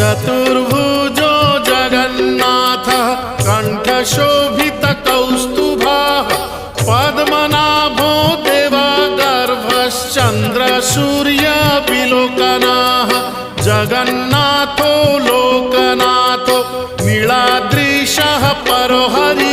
चतुर्भुजो जगन्नाथः कण्ठशोभितकौस्तुभः पद्मनाभो देवगर्भश्चन्द्रसूर्यविलोकनः जगन्नाथो लोकनाथो नीलाद्रीशः परो हरि